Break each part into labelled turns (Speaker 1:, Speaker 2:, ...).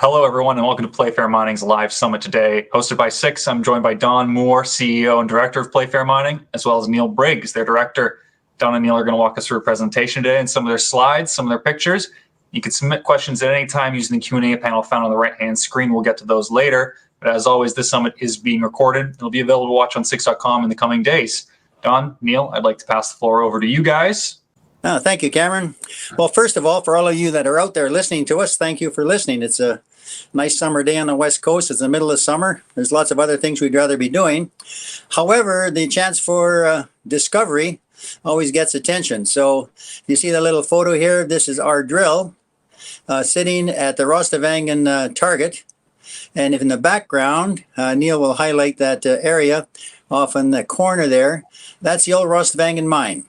Speaker 1: Hello, everyone, and welcome to Playfair Mining's live summit today. Hosted by Six, I'm joined by Don Moore, CEO and Director of Playfair Mining, as well as Neil Briggs, their Director. Don and Neil are going to walk us through a presentation today and some of their slides, some of their pictures. You can submit questions at any time using the Q&A panel found on the right-hand screen. We'll get to those later. But as always, this summit is being recorded. It'll be available to watch on Six.com in the coming days. Don, Neil, I'd like to pass the floor over to you guys.
Speaker 2: Thank you, Cameron. Well, first of all, for all of you that are out there listening to us, thank you for listening. It's a nice summer day on the West Coast. It's the middle of summer. There's lots of other things we'd rather be doing. However, the chance for discovery always gets attention. So you see the little photo here. This is our drill sitting at the Rostvangen target. And in the background, Neil will highlight that area off in the corner there. That's the old Rostvangen mine.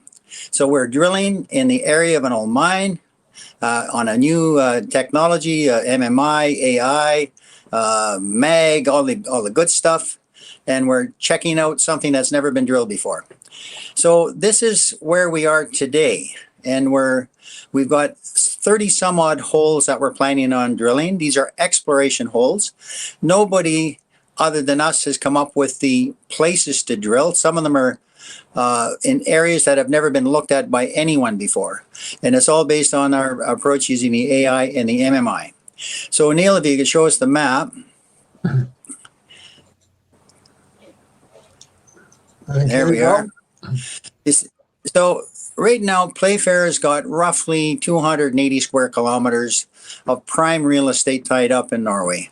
Speaker 2: So we're drilling in the area of an old mine on a new technology, MMI, AI, mag, all the good stuff, and we're checking out something that's never been drilled before. So this is where we are today, and we've got 30 some odd holes that we're planning on drilling. These are exploration holes. Nobody other than us has come up with the places to drill. Some of them are in areas that have never been looked at by anyone before. And it's all based on our approach using the AI and the MMI. So Neil, if you could show us the map. There we are. So right now, Playfair has got roughly 280 square kilometers of prime real estate tied up in Norway.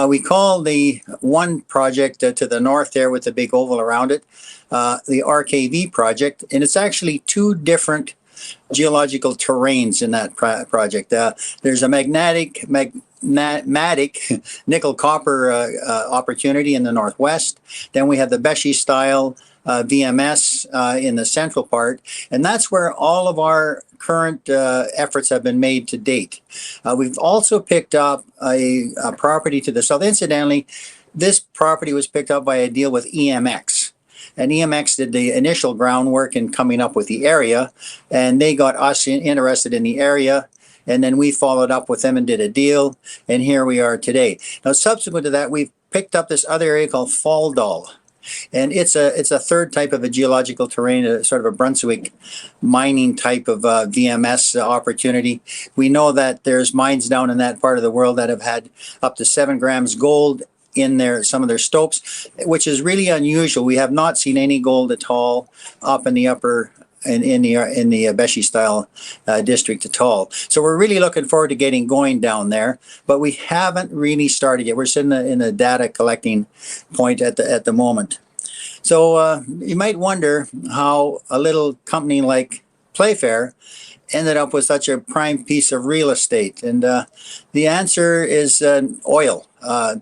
Speaker 2: We call the one project to the north there with the big oval around it, the RKV project, and it's actually two different geological terrains in that project. There's a magmatic nickel copper opportunity in the northwest. Then we have the Beshi style VMS in the central part, and that's where all of our current efforts have been made to date. We've also picked up a property to the south. Incidentally, this property was picked up by a deal with EMX. And EMX did the initial groundwork in coming up with the area, and they got us interested in the area, and then we followed up with them and did a deal, and here we are today. Now, subsequent to that, we've picked up this other area called Falldal. And it's a third type of a geological terrain, a sort of a Brunswick mining type of VMS opportunity. We know that there's mines down in that part of the world that have had up to 7 grams gold in some of their stopes, which is really unusual. We have not seen any gold at all up in the upper in the Beshi style district at all. So we're really looking forward to getting going down there, but we haven't really started yet. We're sitting in the data collecting point at the moment. So you might wonder how a little company like Playfair ended up with such a prime piece of real estate, and the answer is oil.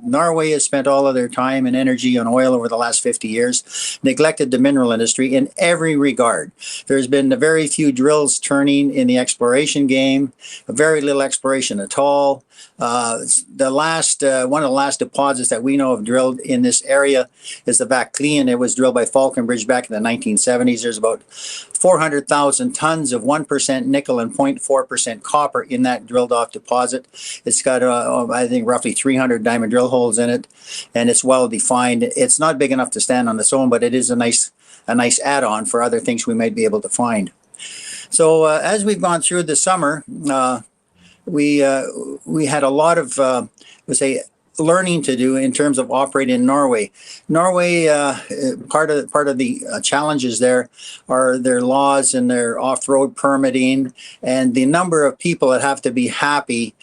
Speaker 2: Norway has spent all of their time and energy on oil over the last 50 years, neglected the mineral industry in every regard. There's been very few drills turning in the exploration game, very little exploration at all. One of the last deposits that we know of drilled in this area is the Vaclean. It was drilled by Falconbridge back in the 1970s. There's about 400,000 tons of 1% nickel and 0.4% copper in that drilled off deposit. It's got, I think, roughly 300 diamond drill holes in it, and it's well defined. It's not big enough to stand on its own, but it is a nice add-on for other things we might be able to find. So as we've gone through the summer, we had a lot of learning to do in terms of operating in Norway. Norway, part of the challenges there are their laws and their off-road permitting, and the number of people that have to be happy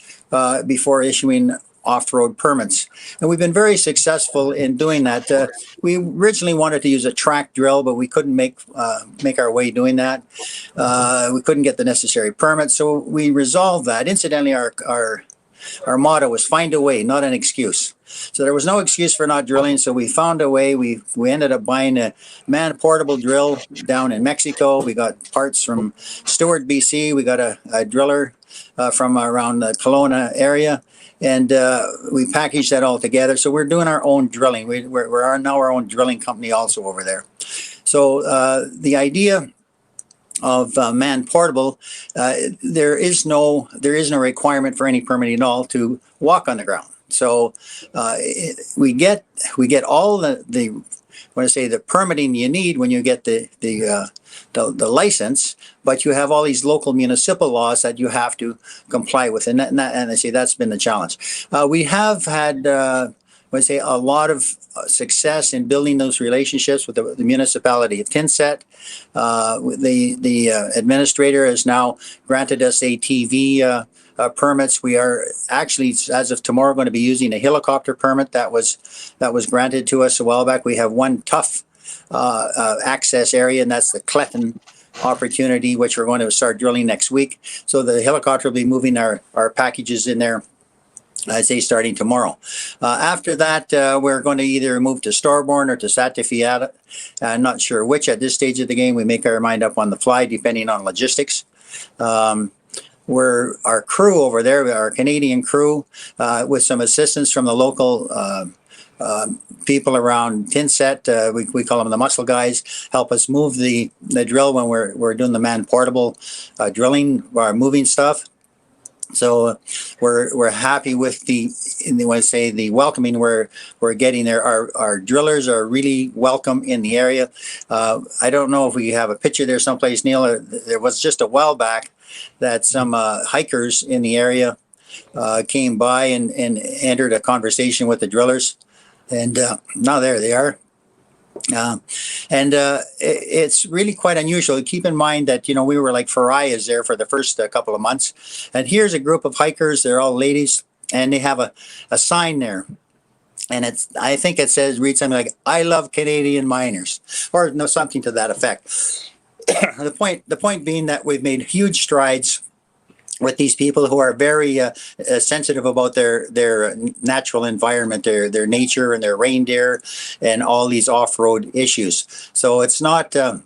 Speaker 2: before issuing off-road permits. And we've been very successful in doing that. We originally wanted to use a track drill, but we couldn't make our way doing that. We couldn't get the necessary permits, so we resolved that. Incidentally, our motto was find a way, not an excuse. So there was no excuse for not drilling, so we found a way. We ended up buying a man-portable drill down in Mexico. We got parts from Stewart, BC. We got a driller from around the Kelowna area, and we packaged that all together. So we're doing our own drilling. We're now our own drilling company also over there. So the idea man portable, there is no requirement for any permit at all to walk on the ground. So we get all the when I say the permitting you need when you get the license, but you have all these local municipal laws that you have to comply with, and I say that's been the challenge. We have had I say a lot of success in building those relationships with the municipality of Tinset. The administrator has now granted us ATV permits. We are actually, as of tomorrow, going to be using a helicopter permit that was granted to us a while back. We have one tough access area, and that's the Cletton opportunity, which we're going to start drilling next week. So the helicopter will be moving our packages in there, I'd say, starting tomorrow. After that, we're going to either move to Starborn or to Satafiata. I'm not sure which at this stage of the game. We make our mind up on the fly, depending on logistics. Our crew over there, our Canadian crew, with some assistance from the local people around Tinset, we call them the muscle guys, help us move the drill when we're doing the man portable drilling, moving stuff. So we're happy with the welcoming we're getting there. Our drillers are really welcome in the area. I don't know if we have a picture there someplace, Neil. There was just a while back that some hikers in the area came by and entered a conversation with the drillers, and now there they are. It's really quite unusual. Keep in mind that, we were like pariahs there for the first couple of months. And here's a group of hikers. They're all ladies, and they have a sign there. And I think it reads something like, "I love Canadian miners," or no, something to that effect. The point being that we've made huge strides with these people who are very sensitive about their natural environment, their nature and their reindeer and all these off-road issues. So it's not a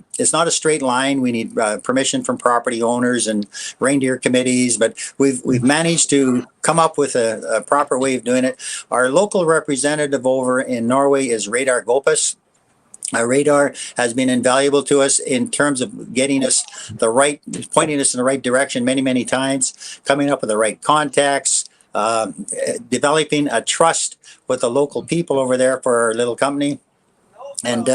Speaker 2: straight line. We need permission from property owners and reindeer committees, but we've managed to come up with a proper way of doing it. Our local representative over in Norway is Radar Gopis. Radar has been invaluable to us in terms of pointing us in the right direction many times, coming up with the right contacts, developing a trust with the local people over there for our little company. And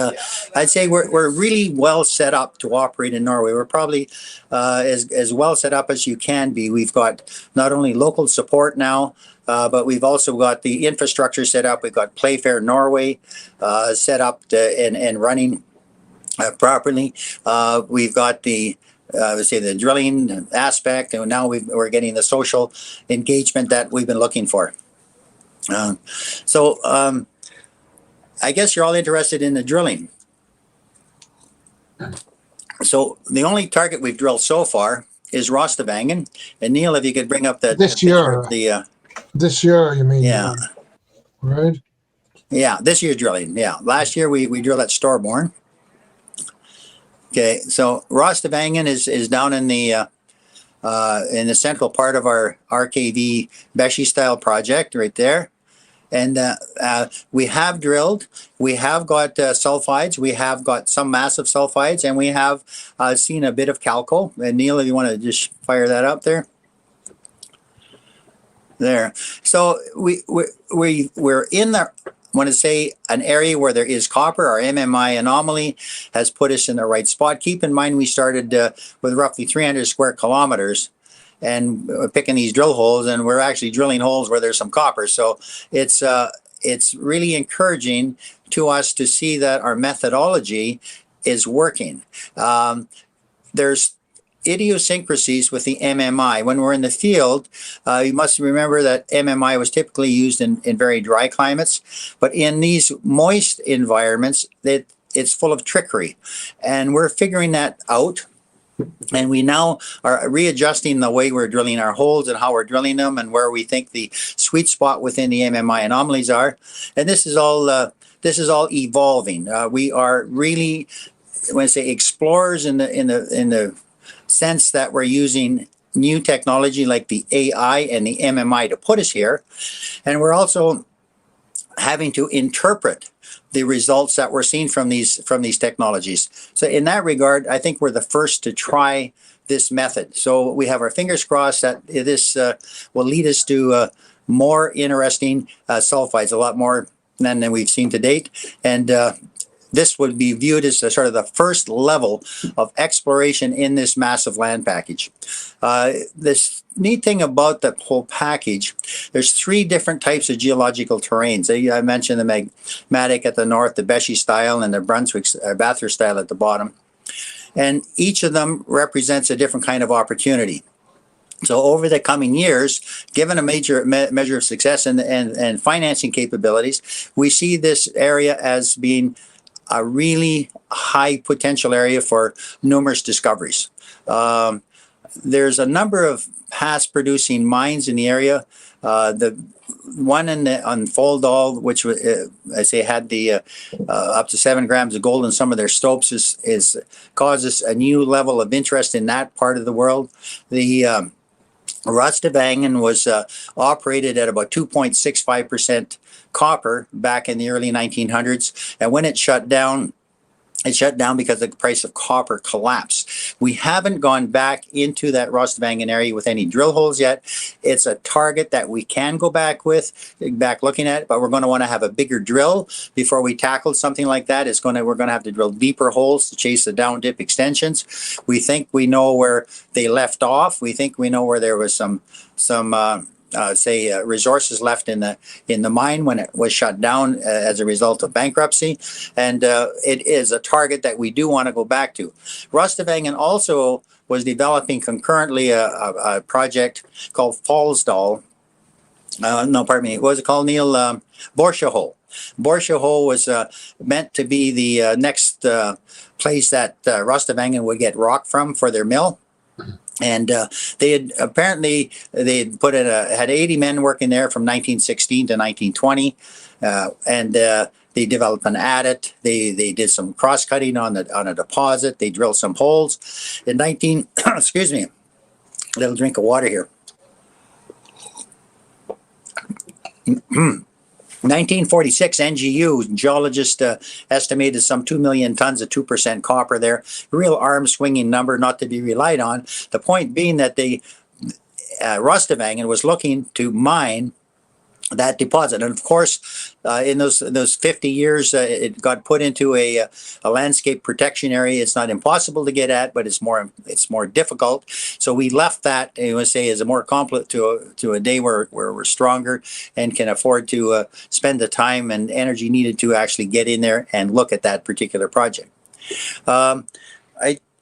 Speaker 2: I'd say we're really well set up to operate in Norway. We're probably as well set up as you can be. We've got not only local support now, but we've also got the infrastructure set up. We've got Playfair Norway set up and running properly. We've got the drilling aspect, and now we're getting the social engagement that we've been looking for. I guess you're all interested in the drilling. So the only target we've drilled so far is Rostvangen. And Neil, if you could bring up
Speaker 3: this year. This year, you mean?
Speaker 2: Yeah.
Speaker 3: Right?
Speaker 2: Yeah, this year's drilling. Yeah. Last year we drilled at Starborn. Okay, so Rostvangen is down in the central part of our RKV Beshi style project right there. And we have drilled, we have got sulfides, we have got some massive sulfides, and we have seen a bit of calco. And Neil, if you want to just fire that up there. There. So we're in the, I want to say, an area where there is copper. Our MMI anomaly has put us in the right spot. Keep in mind we started with roughly 300 square kilometers and picking these drill holes, and we're actually drilling holes where there's some copper. So it's really encouraging to us to see that our methodology is working. There's idiosyncrasies with the MMI. When we're in the field, you must remember that MMI was typically used in very dry climates, but in these moist environments, it's full of trickery. And we're figuring that out. And we now are readjusting the way we're drilling our holes and how we're drilling them and where we think the sweet spot within the MMI anomalies are. And this is all evolving. We are really, when I say explorers in the sense that we're using new technology like the AI and the MMI to put us here. And we're also having to interpret the results that we're seeing from these technologies. So in that regard, I think we're the first to try this method. So we have our fingers crossed that this will lead us to more interesting sulfides, a lot more than we've seen to date. And this would be viewed as sort of the first level of exploration in this massive land package. This neat thing about the whole package, there's 3 different types of geological terrains. I mentioned the magmatic at the north, the Beshi style, and the Brunswick Bathurst style at the bottom. And each of them represents a different kind of opportunity. So over the coming years, given a major measure of success and financing capabilities, we see this area as being a really high potential area for numerous discoveries. There's a number of past producing mines in the area. The one on Foldall, which I say had the up to 7 grams of gold in some of their stopes, is causes a new level of interest in that part of the world. The Rostvangen was operated at about 2.65% copper back in the early 1900s, and when it shut down because the price of copper collapsed. We haven't gone back into that Rostvangen area with any drill holes yet. It's a target that we can go back looking at, but we're going to want to have a bigger drill before we tackle something like that. We're going to have to drill deeper holes to chase the down dip extensions. We think we know where they left off. We think we know where there was some resources left in the mine when it was shut down as a result of bankruptcy, and it is a target that we do want to go back to. Rostvangen also was developing concurrently a project called Fallsdal. What was it called, Neil? Borshahole. Borshahole was meant to be the next place that Rostvangen would get rock from for their mill. And they had had 80 men working there from 1916 to 1920, and they developed an adit. They did some cross cutting on a deposit. They drilled some holes. In excuse me, a little drink of water here. 1946 NGU, geologists estimated some 2 million tons of 2% copper there. Real arm-swinging number, not to be relied on. The point being that Rostvangen was looking to mine that deposit, and of course, in those 50 years, it got put into a landscape protection area. It's not impossible to get at, but it's more difficult. So we left that, I would say, as a more complex to a day where we're stronger and can afford to spend the time and energy needed to actually get in there and look at that particular project. I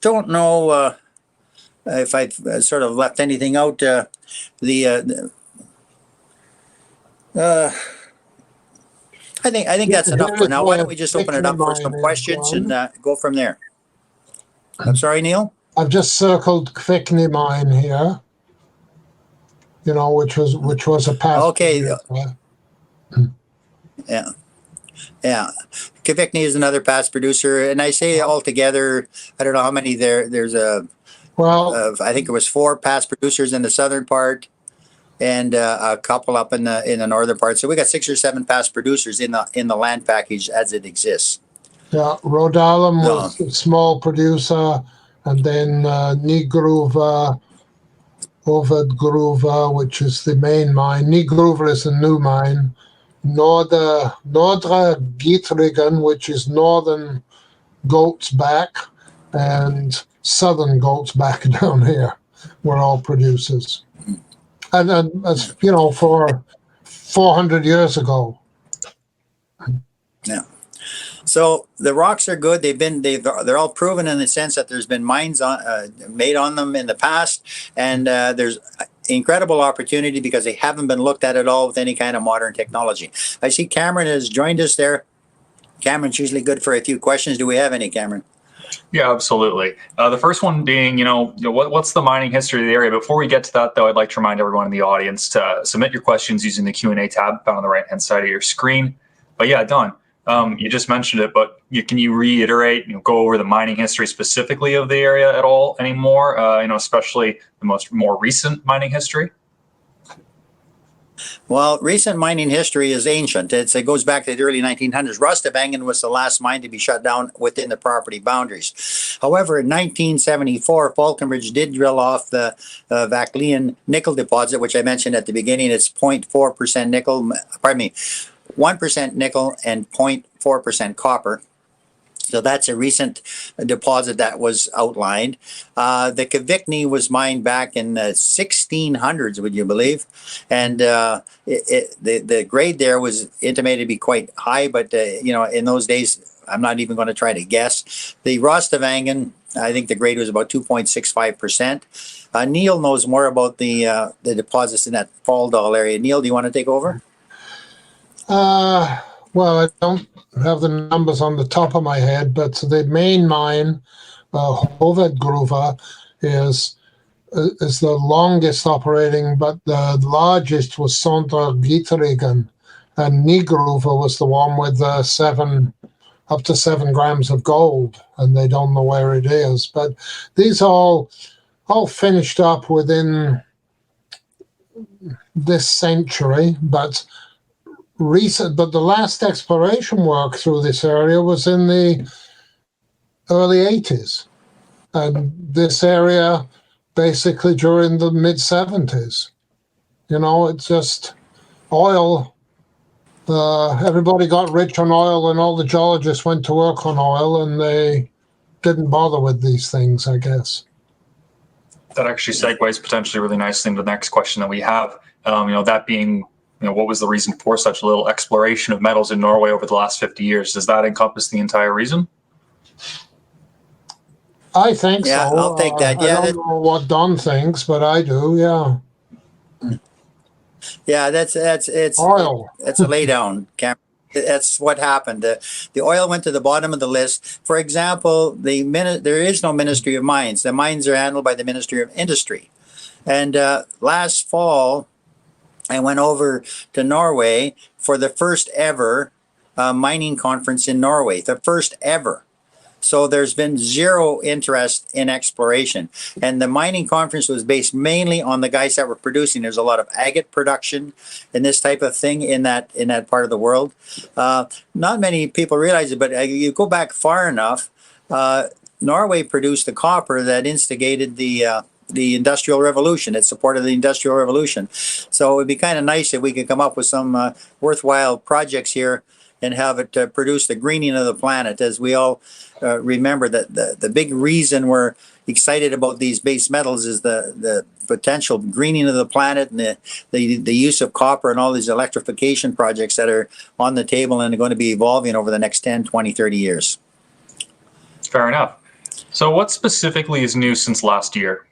Speaker 2: don't know if I've sort of left anything out. I think that's enough for now. Why don't we just open it up for some questions and go from there? I'm sorry, Neil?
Speaker 3: I've just circled Kvikne mine here, which was a past.
Speaker 2: Okay. Yeah. Kvikne is another past producer, and I say altogether, I don't know how many there's I think it was 4 past producers in the southern part, and a couple up in the northern part. So we got 6 or 7 past producers in the land package as it exists.
Speaker 3: Yeah, Rodalum was a small producer, and then Nygruva, Ovedgruva, which is the main mine. Nygruva is a new mine. Nordre Gietrigen, which is northern Goats Back, and southern Goats Back down here, were all producers. And as for 400 years ago.
Speaker 2: Yeah. So the rocks are good. They're all proven in the sense that there's been mines made on them in the past, and there's incredible opportunity because they haven't been looked at all with any kind of modern technology. I see Cameron has joined us there. Cameron's usually good for a few questions. Do we have any, Cameron?
Speaker 1: Yeah, absolutely. The first one being, what's the mining history of the area? Before we get to that, though, I'd like to remind everyone in the audience to submit your questions using the Q&A tab found on the right-hand side of your screen. But yeah, Don, you just mentioned it, but can you reiterate, go over the mining history specifically of the area at all anymore? Especially the more recent mining history.
Speaker 2: Well, recent mining history is ancient. It goes back to the early 1900s. Rostvangen was the last mine to be shut down within the property boundaries. However, in 1974, Falconbridge did drill off the Vaclean nickel deposit, which I mentioned at the beginning. It's 0.4% nickel, pardon me, 1% nickel and 0.4% copper. So that's a recent deposit that was outlined. The Kavicny was mined back in the 1600s, would you believe? And the grade there was intimated to be quite high, but in those days, I'm not even going to try to guess. The Rostvangen, I think the grade was about 2.65%. Neil knows more about the deposits in that Faldal area. Neil, do you want to take over?
Speaker 3: Well, I don't have the numbers on the top of my head, but the main mine, Hovedgruva, is the longest operating, but the largest was Sondergiterigen, and Nygruva was the one with up to 7 grams of gold, and they don't know where it is. But these all finished up within this century, but the last exploration work through this area was in the early 80s, and this area basically during the mid 70s. It's just oil. Everybody got rich on oil, and all the geologists went to work on oil, and they didn't bother with these things, I guess.
Speaker 1: That actually segues potentially really nicely into the next question that we have. That being, what was the reason for such little exploration of metals in Norway over the last 50 years? Does that encompass the entire reason?
Speaker 3: I think so.
Speaker 2: I'll take that.
Speaker 3: I don't know what Don thinks, but I do, yeah.
Speaker 2: Yeah, it's
Speaker 3: oil.
Speaker 2: It's a laydown, Cameron. That's what happened. The oil went to the bottom of the list. For example, there is no Ministry of Mines. The mines are handled by the Ministry of Industry. And last fall, I went over to Norway for the first ever mining conference in Norway, the first ever. So there's been zero interest in exploration. And the mining conference was based mainly on the guys that were producing. There's a lot of agate production and this type of thing in that part of the world. Not many people realize it, but you go back far enough, Norway produced the copper that instigated the Industrial Revolution. It supported the Industrial Revolution. So it would be kind of nice if we could come up with some worthwhile projects here and have it produce the greening of the planet. As we all remember, that the big reason we're excited about these base metals is the potential greening of the planet and the use of copper and all these electrification projects that are on the table and are going to be evolving over the next 10, 20, 30 years.
Speaker 1: Fair enough. So what specifically is new since last year?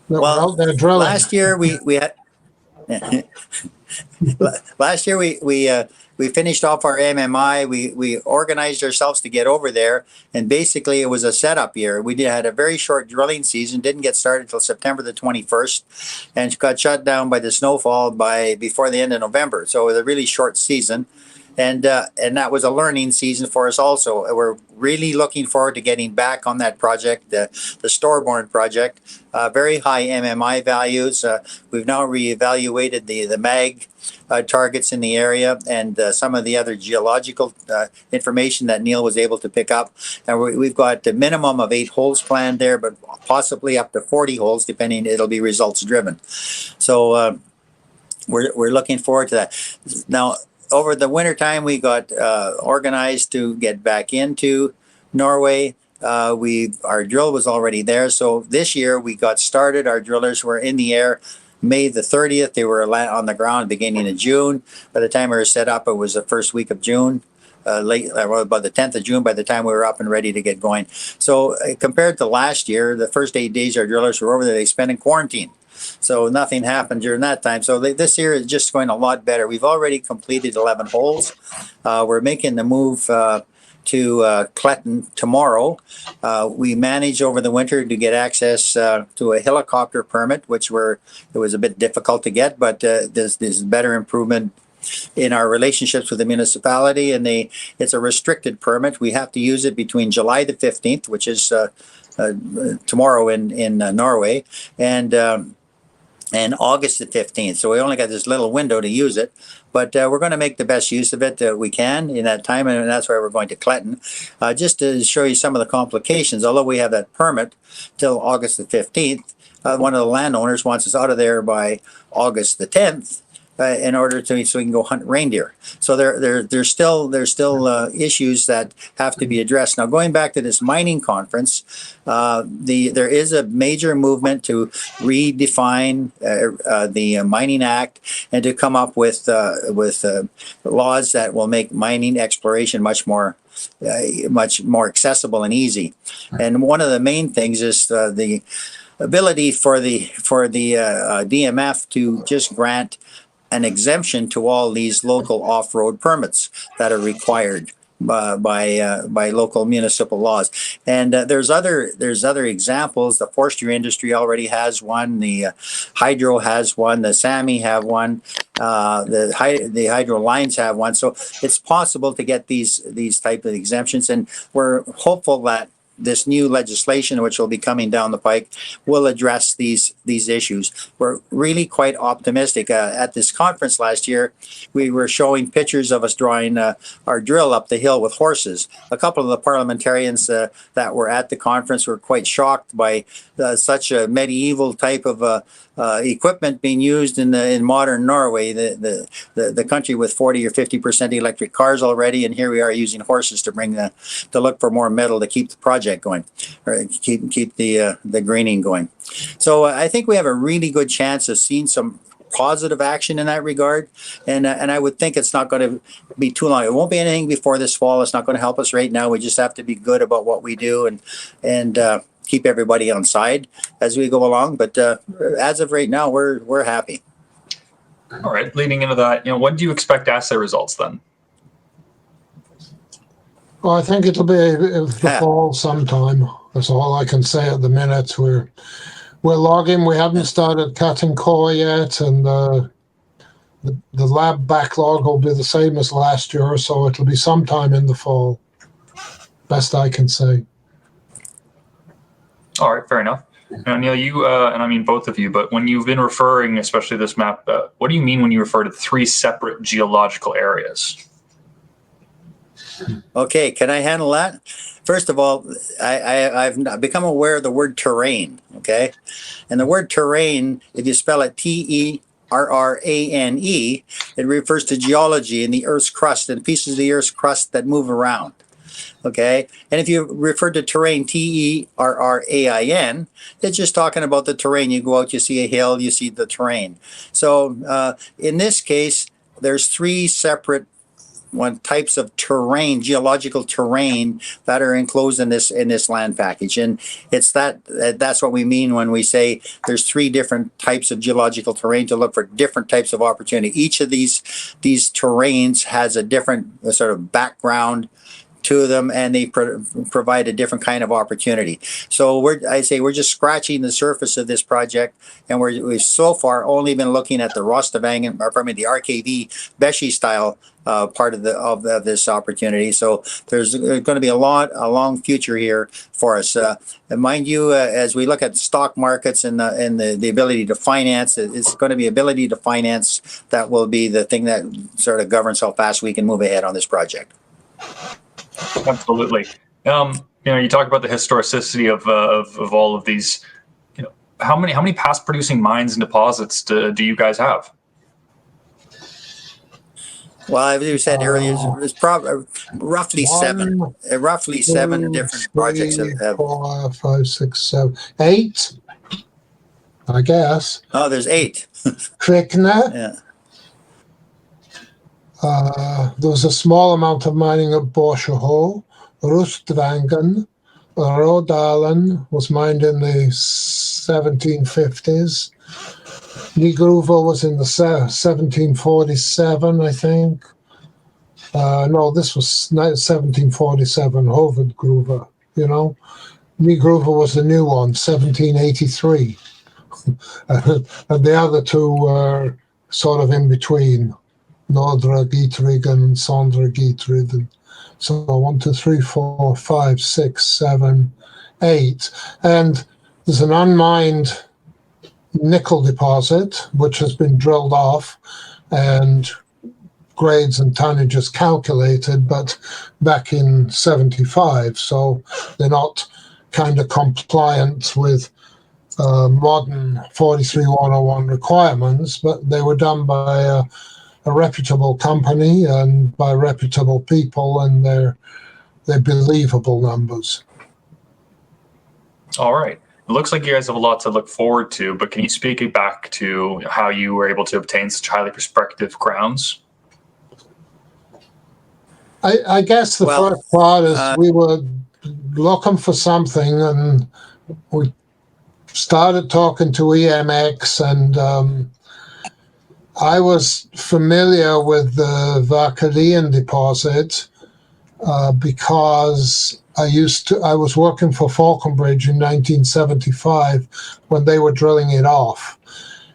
Speaker 2: Well, last year we had last year we finished off our MMI. We organized ourselves to get over there, and basically it was a setup year. We had a very short drilling season, didn't get started until September the 21st, and got shut down by the snowfall before the end of November. So it was a really short season. And that was a learning season for us also. We're really looking forward to getting back on that project, the Storborn project. Very high MMI values. We've now reevaluated the mag targets in the area and some of the other geological information that Neil was able to pick up. And we've got a minimum of 8 holes planned there, but possibly up to 40 holes, depending. It'll be results driven. So we're looking forward to that. Now, over the wintertime, we got organized to get back into Norway. Our drill was already there. So this year we got started. Our drillers were in the air May the 30th. They were on the ground beginning of June. By the time we were set up, it was the first week of June. About the 10th of June by the time we were up and ready to get going. So compared to last year, the first 8 days our drillers were over there, they spent in quarantine. So nothing happened during that time. So this year is just going a lot better. We've already completed 11 holes. We're making the move to Cletton tomorrow. We managed over the winter to get access to a helicopter permit, it was a bit difficult to get, but there's better improvement in our relationships with the municipality, and it's a restricted permit. We have to use it between July the 15th, which is tomorrow in Norway, and and August the 15th. So we only got this little window to use it, but we're going to make the best use of it that we can in that time, and that's why we're going to Cletton. Just to show you some of the complications, although we have that permit till August the 15th, one of the landowners wants us out of there by August the 10th. In order to so we can go hunt reindeer. So there's still issues that have to be addressed. Now going back to this mining conference, there is a major movement to redefine the Mining Act and to come up with laws that will make mining exploration much more accessible and easy. And one of the main things is the ability for the DMF to just grant an exemption to all these local off-road permits that are required by local municipal laws. And there's other examples. The forestry industry already has one. The hydro has one. The Sami have one. The hydro lines have one. So it's possible to get these type of exemptions, and we're hopeful that this new legislation, which will be coming down the pike, will address these issues. We're really quite optimistic. At this conference last year, we were showing pictures of us drawing our drill up the hill with horses. A couple of the parliamentarians that were at the conference were quite shocked by such a medieval type of equipment being used in modern Norway, the country with 40 or 50% electric cars already, and here we are using horses to look for more metal to keep the project going, or keep the greening going. So I think we have a really good chance of seeing some positive action in that regard, and I would think it's not going to be too long. It won't be anything before this fall. It's not going to help us right now. We just have to be good about what we do and keep everybody on side as we go along. But as of right now, we're happy.
Speaker 1: All right. Leading into that, when do you expect assay results then?
Speaker 3: Well, I think it'll be the fall sometime. That's all I can say at the minute. We're logging. We haven't started cutting core yet, and the lab backlog will be the same as last year, so it'll be sometime in the fall. Best I can say.
Speaker 1: All right, fair enough. Now, Neil, you and I mean both of you, but when you've been referring, especially this map, what do you mean when you refer to 3 separate geological areas?
Speaker 2: Okay, can I handle that? First of all, I've become aware of the word terrain, okay? And the word terrain, if you spell it Terrane, it refers to geology and the Earth's crust and pieces of the Earth's crust that move around, okay? And if you refer to terrain, Terrain, it's just talking about the terrain. You go out, you see a hill, you see the terrain. So in this case, there's 3 separate types of terrain, geological terrain, that are enclosed in this land package, and it's that's what we mean when we say there's 3 different types of geological terrain to look for different types of opportunity. Each of these terrains has a different sort of background to them, and they provide a different kind of opportunity. So we're just scratching the surface of this project, and we've so far only been looking at the Rostvangen, or pardon me, the RKV Beshi style part of this opportunity. So there's going to be a long future here for us. And mind you, as we look at stock markets and the ability to finance, it's going to be ability to finance that will be the thing that sort of governs how fast we can move ahead on this project.
Speaker 1: Absolutely. You talk about the historicity of all of these. How many past producing mines and deposits do you guys have?
Speaker 3: Well,
Speaker 2: as you said earlier, it's probably roughly 7. Roughly 7 different projects.
Speaker 3: 4, 5, 6, 7, 8. I guess.
Speaker 2: Oh, there's 8.
Speaker 3: Kvikne.
Speaker 2: Yeah.
Speaker 3: There was a small amount of mining at Borsjeho. Rostvangen, Rodalen was mined in the 1750s. Nygruva was in the 1747, I think. No, this was 1747, Hovedgruva, Nygruva was the new one, 1783. And the other 2 were sort of in between. Nordre Gietrigen and Sondre Gietrigen. So 1, 2, 3, 4, 5, 6, 7, 8. And there's an unmined nickel deposit, which has been drilled off, and grades and tonnages calculated, but back in 75. So they're not kind of compliant with modern 43101 requirements, but they were done by a reputable company and by reputable people, and they're believable numbers.
Speaker 1: All right. It looks like you guys have a lot to look forward to, but can you speak back to how you were able to obtain such highly prospective grounds?
Speaker 3: I guess the first part is we were looking for something, and we started talking to EMX, and I was familiar with the Varkadian deposit because I was working for Falconbridge in 1975 when they were drilling it off.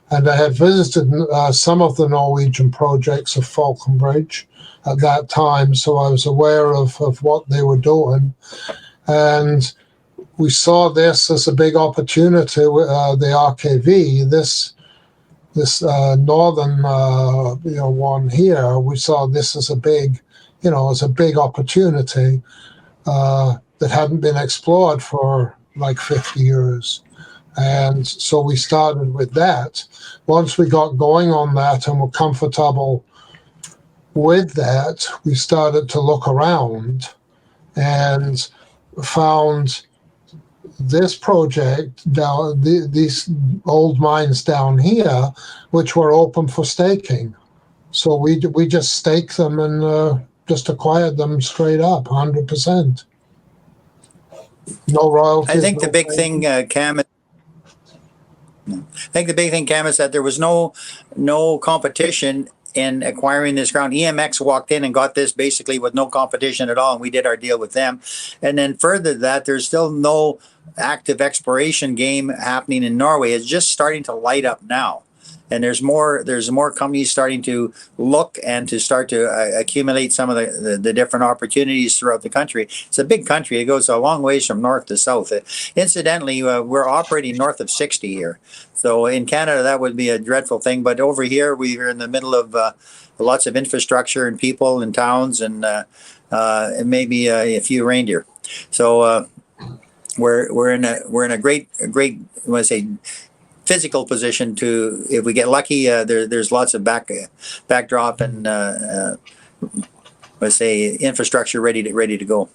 Speaker 3: And I had visited some of the Norwegian projects of Falconbridge at that time, so I was aware of what they were doing. And we saw this as a big opportunity, the RKV, this northern one here. We saw this as a big, as a big opportunity that hadn't been explored for like 50 years. And so we started with that. Once we got going on that and were comfortable with that, we started to look around and found this project down, these old mines down here, which were open for staking. So we just staked them and just acquired them straight up, 100%. No royalties.
Speaker 2: I think the big thing, Cam, is that there was no competition in acquiring this ground. EMX walked in and got this basically with no competition at all, and we did our deal with them. And then further that, there's still no active exploration game happening in Norway. It's just starting to light up now. And there's more companies starting to look and to start to accumulate some of the different opportunities throughout the country. It's a big country. It goes a long ways from north to south. Incidentally, we're operating north of 60 here. So in Canada, that would be a dreadful thing. But over here, we're in the middle of lots of infrastructure and people and towns and maybe a few reindeer. So we're in a great physical position to, if we get lucky, there's lots of backdrop and infrastructure ready to go.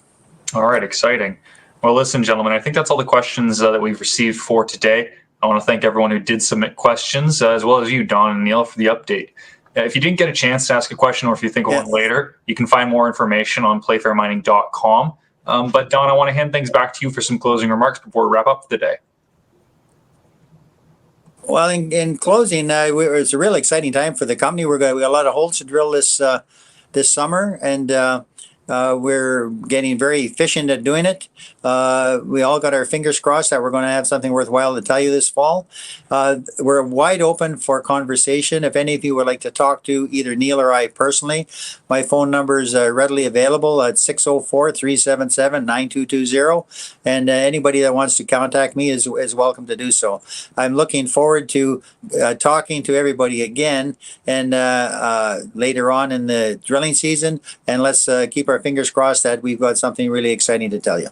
Speaker 1: All right, exciting. Well, listen, gentlemen, I think that's all the questions that we've received for today. I want to thank everyone who did submit questions, as well as you, Don and Neil, for the update. If you didn't get a chance to ask a question, or if you think of one later, you can find more information on playfairmining.com. But Don, I want to hand things back to you for some closing remarks before we wrap up the day.
Speaker 2: Well, in closing, it's a really exciting time for the company. We got a lot of holes to drill this summer, and we're getting very efficient at doing it. We all got our fingers crossed that we're going to have something worthwhile to tell you this fall. We're wide open for conversation. If any of you would like to talk to either Neil or I personally, my phone number is readily available at 604-377-9220. And anybody that wants to contact me is welcome to do so. I'm looking forward to talking to everybody again and later on in the drilling season. And let's keep our fingers crossed that we've got something really exciting to tell you.